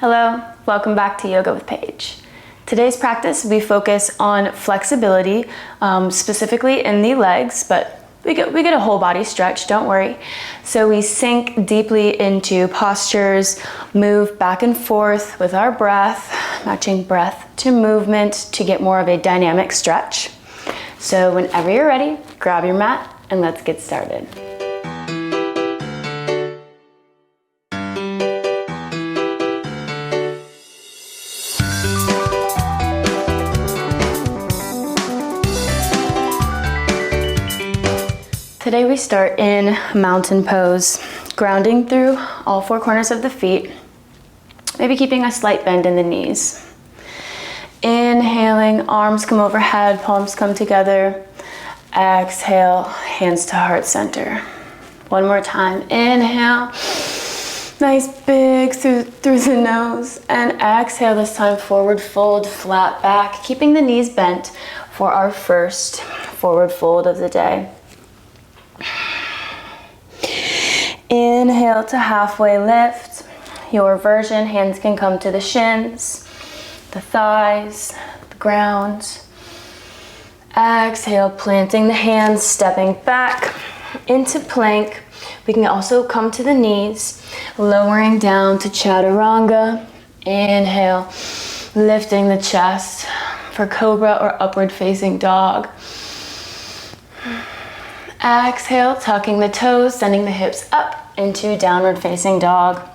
Hello, welcome back to Yoga with Paige. Today's practice, we focus on flexibility, specifically in the legs, but we get a whole body stretch, don't worry. So we sink deeply into postures, move back and forth with our breath, matching breath to movement to get more of a dynamic stretch. So whenever you're ready, grab your mat and let's get started. Today we start in mountain pose, grounding through all four corners of the feet, maybe keeping a slight bend in the knees. Inhaling, arms come overhead, palms come together. Exhale, hands to heart center. One more time, inhale, nice big through the nose, and exhale, this time forward fold, flat back, keeping the knees bent for our first forward fold of the day. Inhale to halfway lift. Your version, hands can come to the shins, the thighs, the ground. Exhale, planting the hands, stepping back into plank. We can also come to the knees, lowering down to chaturanga. Inhale, lifting the chest for cobra or upward facing dog. Exhale, tucking the toes, sending the hips up into downward facing dog.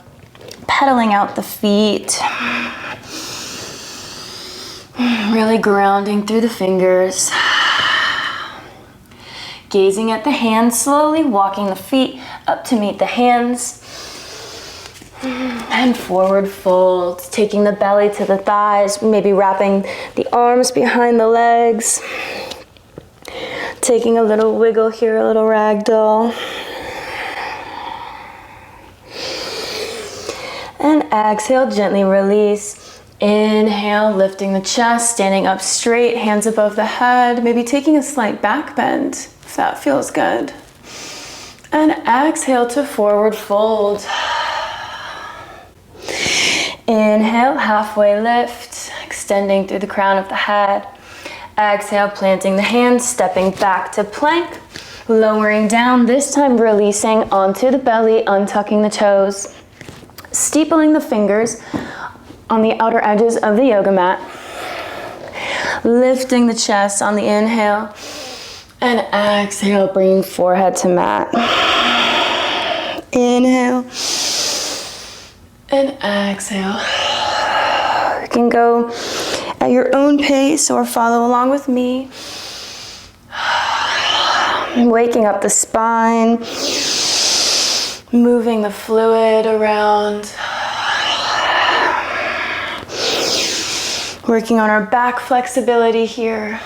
Pedaling out the feet. Really grounding through the fingers. Gazing at the hands, slowly walking the feet up to meet the hands. And forward fold, taking the belly to the thighs, maybe wrapping the arms behind the legs. Taking a little wiggle here, a little ragdoll. And exhale, gently release. Inhale, lifting the chest, standing up straight, hands above the head, maybe taking a slight back bend, if that feels good. And exhale to forward fold. Inhale, halfway lift, extending through the crown of the head. Exhale, planting the hands, stepping back to plank, lowering down, this time releasing onto the belly, untucking the toes, steepling the fingers on the outer edges of the yoga mat, lifting the chest on the inhale, and exhale, bringing forehead to mat. Inhale, and exhale. You can go at your own pace or follow along with me. Waking up the spine, moving the fluid around. Working on our back flexibility here.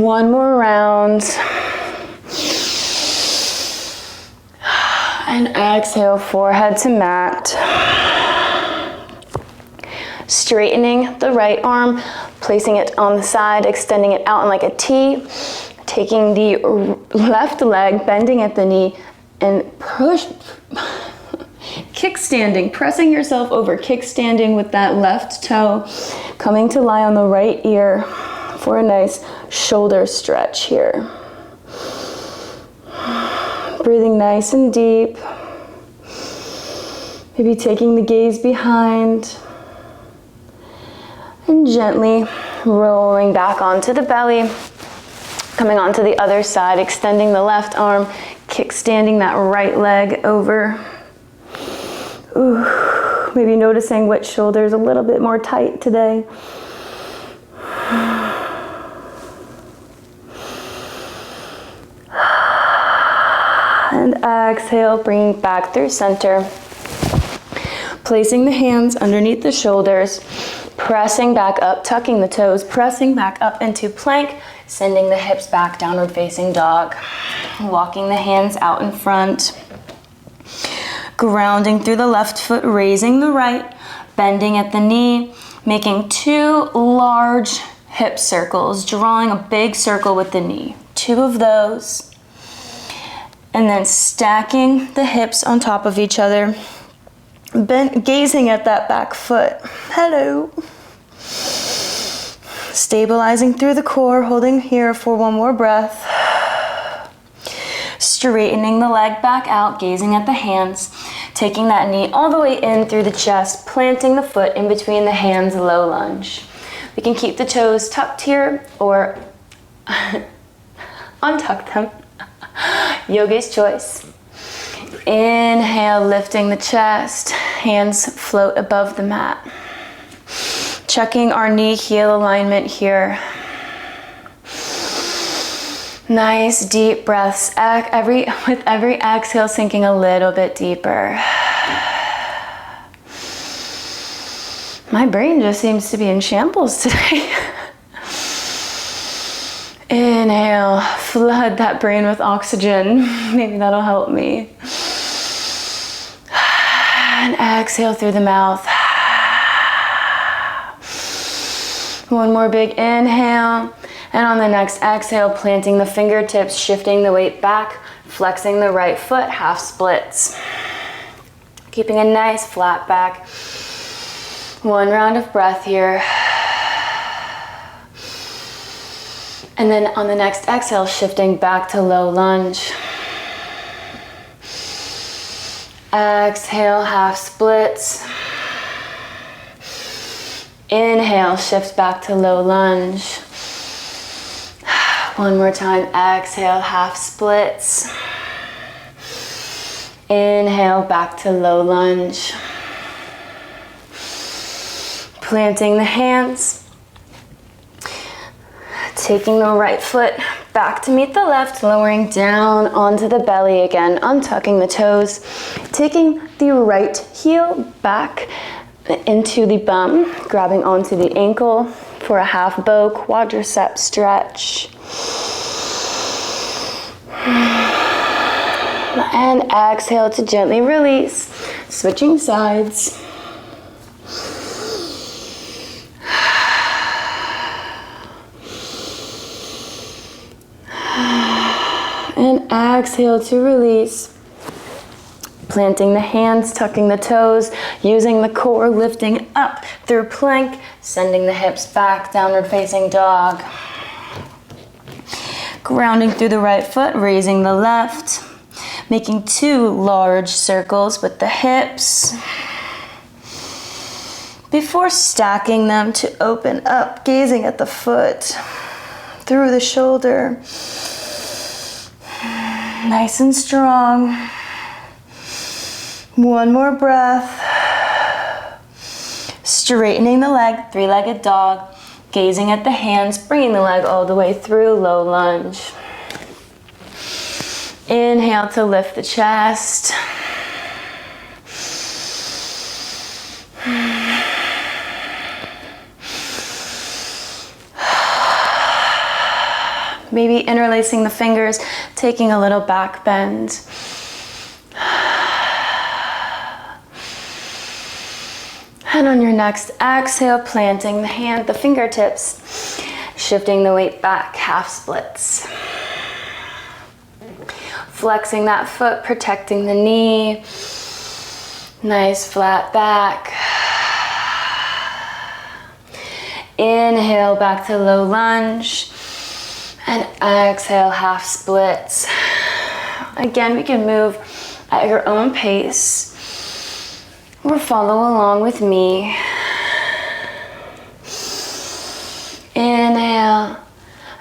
One more round. And exhale, forehead to mat. Straightening the right arm, placing it on the side, extending it out like a T. Taking the left leg, bending at the knee, and push. Kickstanding, pressing yourself over, kickstanding with that left toe, coming to lie on the right ear for a nice shoulder stretch here. Breathing nice and deep. Maybe taking the gaze behind. And gently rolling back onto the belly. Coming onto the other side, extending the left arm, kickstanding that right leg over. Ooh, maybe noticing which shoulder is a little bit more tight today. And exhale, bringing back through center. Placing the hands underneath the shoulders, pressing back up, tucking the toes, pressing back up into plank, sending the hips back, downward facing dog. Walking the hands out in front. Grounding through the left foot, raising the right, bending at the knee, making two large hip circles, drawing a big circle with the knee. Two of those. And then stacking the hips on top of each other. Gazing at that back foot. Hello. Stabilizing through the core, holding here for one more breath. Straightening the leg back out, gazing at the hands. Taking that knee all the way in through the chest, planting the foot in between the hands, low lunge. We can keep the toes tucked here or untuck them. Yogi's choice. Inhale, lifting the chest, hands float above the mat. Checking our knee heel alignment here. Nice deep breaths. With every exhale, sinking a little bit deeper. My brain just seems to be in shambles today. Inhale, flood that brain with oxygen. Maybe that'll help me. And exhale through the mouth. One more big inhale. And on the next exhale, planting the fingertips, shifting the weight back, flexing the right foot, half splits. Keeping a nice flat back. One round of breath here. And then on the next exhale, shifting back to low lunge. Exhale, half splits. Inhale, shift back to low lunge. One more time, exhale, half splits. Inhale, back to low lunge. Planting the hands. Taking the right foot back to meet the left, lowering down onto the belly again, untucking the toes. Taking the right heel back into the bum, grabbing onto the ankle for a half bow quadricep stretch. And exhale to gently release, switching sides. And exhale to release. Planting the hands, tucking the toes, using the core, lifting up through plank, sending the hips back, downward facing dog. Grounding through the right foot, raising the left. Making 2 large circles with the hips. Before stacking them to open up, gazing at the foot, through the shoulder. Nice and strong. One more breath. Straightening the leg, 3-legged dog. Gazing at the hands, bringing the leg all the way through, low lunge. Inhale to lift the chest. Maybe interlacing the fingers, taking a little back bend. And on your next exhale, planting the fingertips, shifting the weight back, half splits. Flexing that foot, protecting the knee. Nice flat back. Inhale back to low lunge. And exhale, half splits. Again, we can move at your own pace or follow along with me. Inhale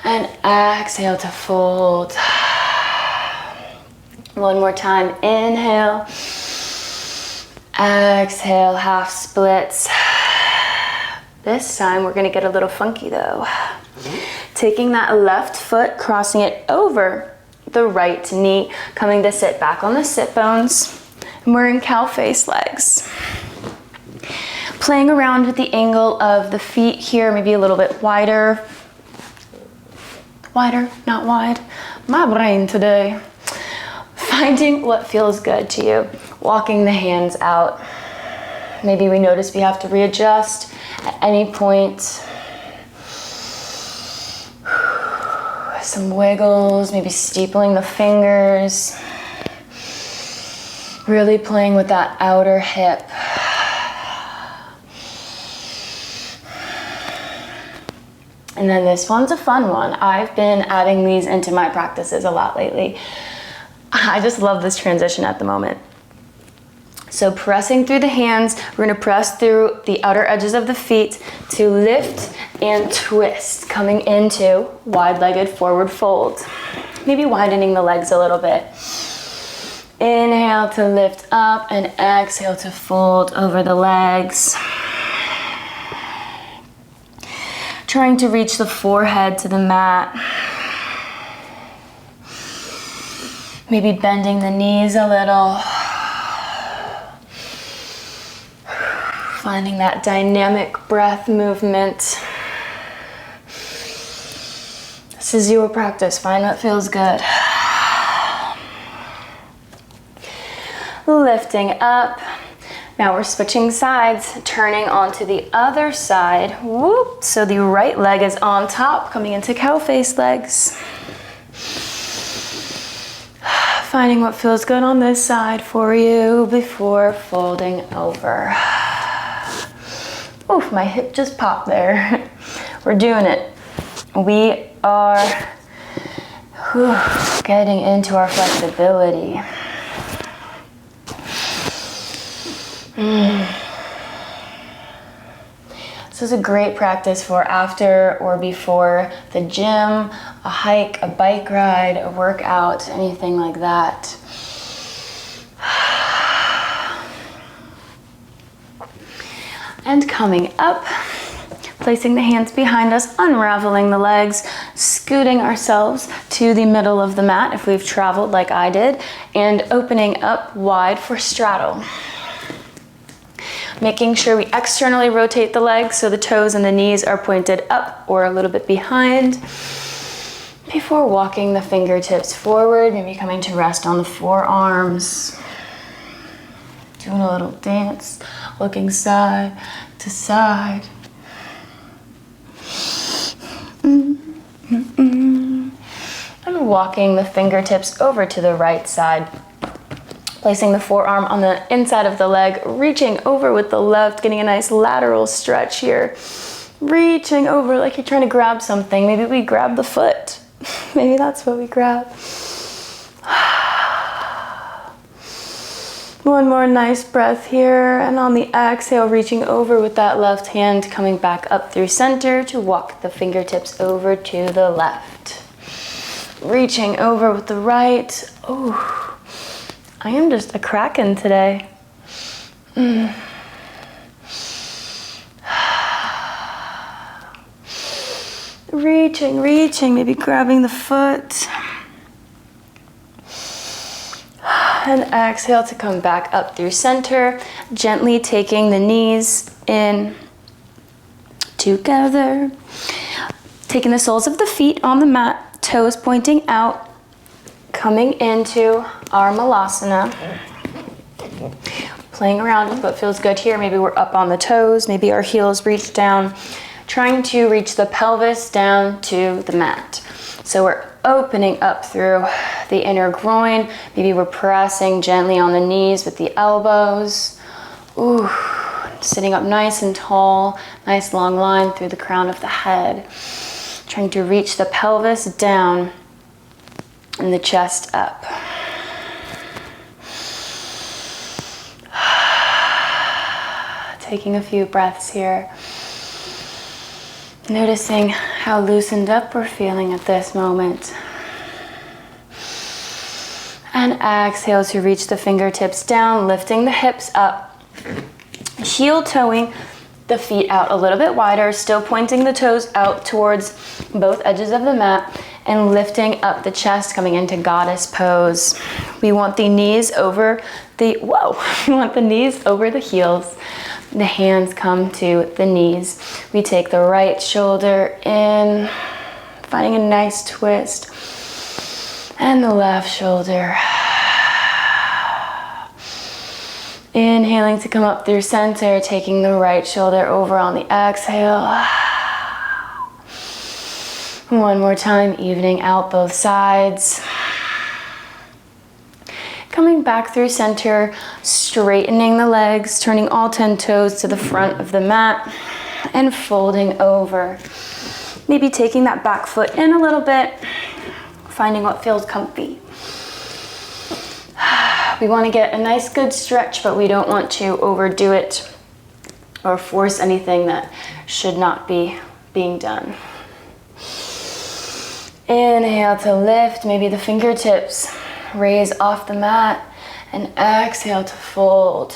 and exhale to fold. One more time, inhale. Exhale, half splits. This time we're gonna get a little funky though. Taking that left foot, crossing it over the right knee, coming to sit back on the sit bones. And we're in cow face legs. Playing around with the angle of the feet here, maybe a little bit wider. Wider, not wide. My brain today. Finding what feels good to you. Walking the hands out. Maybe we notice we have to readjust at any point. Some wiggles, maybe steepling the fingers. Really playing with that outer hip. And then this one's a fun one. I've been adding these into my practices a lot lately. I just love this transition at the moment. So pressing through the hands, we're gonna press through the outer edges of the feet to lift and twist, coming into wide-legged forward fold. Maybe widening the legs a little bit. Inhale to lift up and exhale to fold over the legs. Trying to reach the forehead to the mat. Maybe bending the knees a little. Finding that dynamic breath movement. This is your practice. Find what feels good. Lifting up. Now we're switching sides, turning onto the other side. Whoop. So the right leg is on top, coming into cow face legs. Finding what feels good on this side for you before folding over. Oof, my hip just popped there. We're doing it. We are getting into our flexibility. This is a great practice for after or before the gym, a hike, a bike ride, a workout, anything like that. And coming up, placing the hands behind us, unraveling the legs, scooting ourselves to the middle of the mat if we've traveled like I did, and opening up wide for straddle. Making sure we externally rotate the legs so the toes and the knees are pointed up or a little bit behind. Before walking the fingertips forward, maybe coming to rest on the forearms. Doing a little dance, looking side to side. And walking the fingertips over to the right side. Placing the forearm on the inside of the leg, reaching over with the left, getting a nice lateral stretch here. Reaching over like you're trying to grab something. Maybe we grab the foot. Maybe that's what we grab. One more nice breath here, and on the exhale, reaching over with that left hand, coming back up through center to walk the fingertips over to the left. Reaching over with the right. Ooh. I am just a kraken today. Reaching, maybe grabbing the foot. And exhale to come back up through center, gently taking the knees in together. Taking the soles of the feet on the mat, toes pointing out. Coming into our Malasana. Playing around with what feels good here. Maybe we're up on the toes, maybe our heels reach down. Trying to reach the pelvis down to the mat. So we're opening up through the inner groin. Maybe we're pressing gently on the knees with the elbows. Ooh, sitting up nice and tall, nice long line through the crown of the head. Trying to reach the pelvis down and the chest up. Taking a few breaths here. Noticing how loosened up we're feeling at this moment. And exhale to reach the fingertips down, lifting the hips up. Heel toeing the feet out a little bit wider, still pointing the toes out towards both edges of the mat. And lifting up the chest, coming into goddess pose. We want the knees over the, we want the knees over the heels. The hands come to the knees. We take the right shoulder in, finding a nice twist. And the left shoulder. Inhaling to come up through center, taking the right shoulder over on the exhale. One more time, evening out both sides. coming back through center, straightening the legs, turning all 10 toes to the front of the mat, and folding over. Maybe taking that back foot in a little bit, finding what feels comfy. We want to get a nice good stretch, but we don't want to overdo it or force anything that should not be being done. Inhale to lift, maybe the fingertips raise off the mat, and exhale to fold.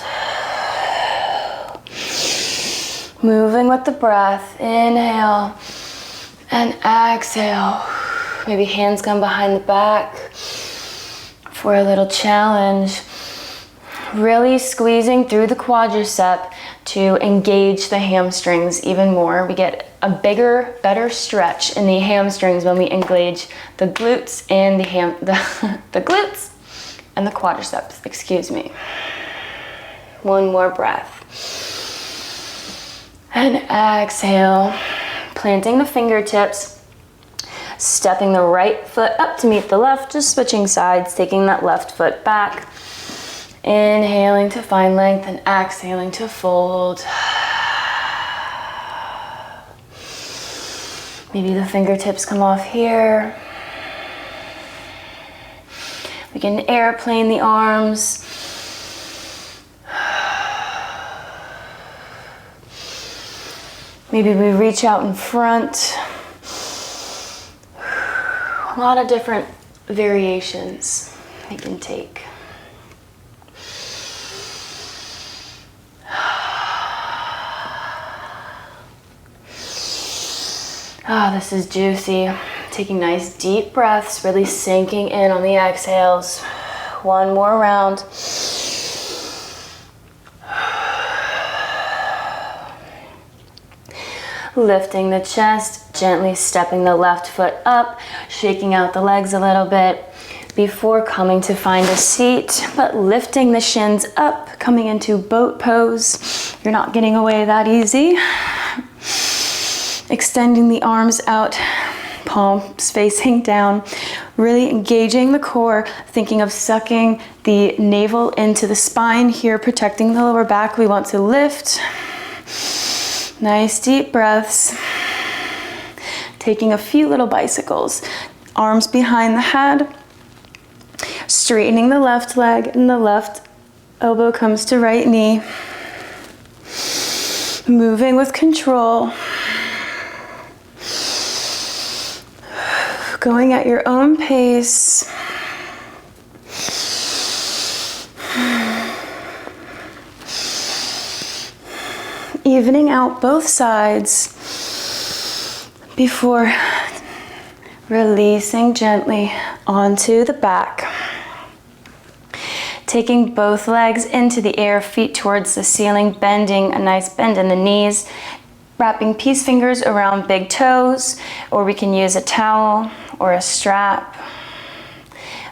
Moving with the breath, inhale and exhale. Maybe hands come behind the back for a little challenge. Really squeezing through the quadricep to engage the hamstrings even more. We get a bigger, better stretch in the hamstrings when we engage the glutes and the glutes and the quadriceps, excuse me. One more breath. And exhale, planting the fingertips, stepping the right foot up to meet the left, just switching sides, taking that left foot back. Inhaling to find length and exhaling to fold. Maybe the fingertips come off here. We can airplane the arms. Maybe we reach out in front. A lot of different variations we can take. Ah, this is juicy. Taking nice deep breaths, really sinking in on the exhales. One more round. Lifting the chest, gently stepping the left foot up, shaking out the legs a little bit before coming to find a seat, but lifting the shins up, coming into boat pose. You're not getting away that easy. Extending the arms out, palms facing down, really engaging the core, thinking of sucking the navel into the spine here, protecting the lower back. We want to lift. Nice deep breaths. Taking a few little bicycles. Arms behind the head. Straightening the left leg and the left elbow comes to right knee. Moving with control. Going at your own pace. Evening out both sides before releasing gently onto the back. Taking both legs into the air, feet towards the ceiling, bending a nice bend in the knees. Wrapping peace fingers around big toes, or we can use a towel or a strap.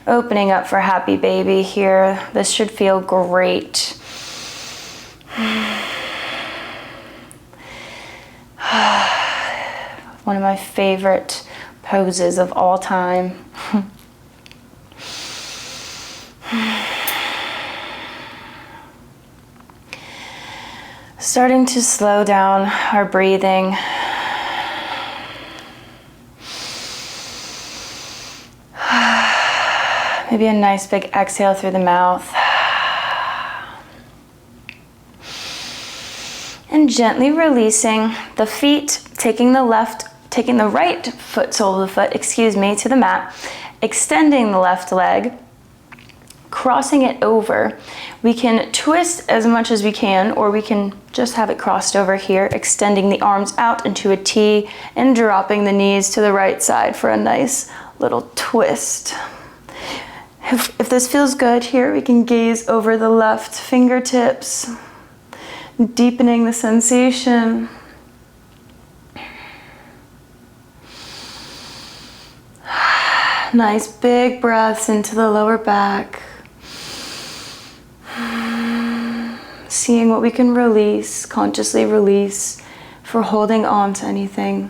Opening up for happy baby here. This should feel great. One of my favorite poses of all time. Starting to slow down our breathing. Maybe a nice big exhale through the mouth. And gently releasing the feet, taking the right foot, sole of the foot, to the mat, extending the left leg, crossing it over. We can twist as much as we can, or we can just have it crossed over here, extending the arms out into a T and dropping the knees to the right side for a nice little twist. If this feels good here, we can gaze over the left fingertips, deepening the sensation. Nice big breaths into the lower back. Seeing what we can release, consciously release for holding on to anything.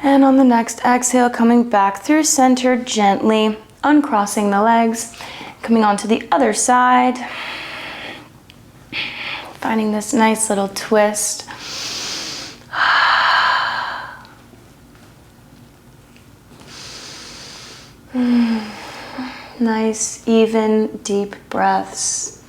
And on the next exhale, coming back through center gently, uncrossing the legs, coming onto the other side, finding this nice little twist. Nice, even, deep breaths.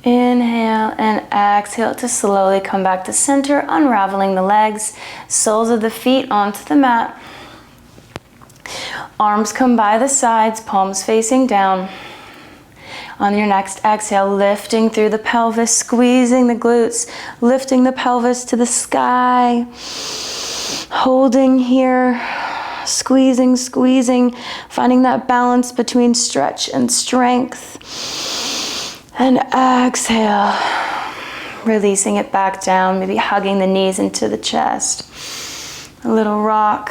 Inhale and exhale to slowly come back to center, unraveling the legs, soles of the feet onto the mat. Arms come by the sides, palms facing down. On your next exhale, lifting through the pelvis, squeezing the glutes, lifting the pelvis to the sky. Holding here, squeezing, squeezing, finding that balance between stretch and strength. And exhale, releasing it back down, maybe hugging the knees into the chest. A little rock.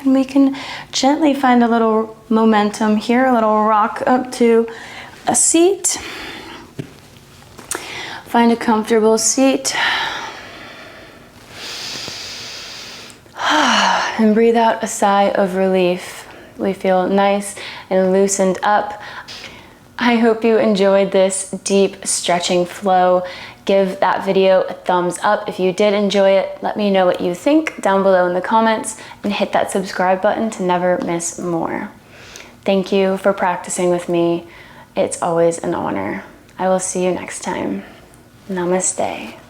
And we can gently find a little momentum here, a little rock up to a seat. Find a comfortable seat. And breathe out a sigh of relief. We feel nice and loosened up. I hope you enjoyed this deep stretching flow. Give that video a thumbs up if you did enjoy it. Let me know what you think down below in the comments, and hit that subscribe button to never miss more. Thank you for practicing with me. It's always an honor. I will see you next time. Namaste.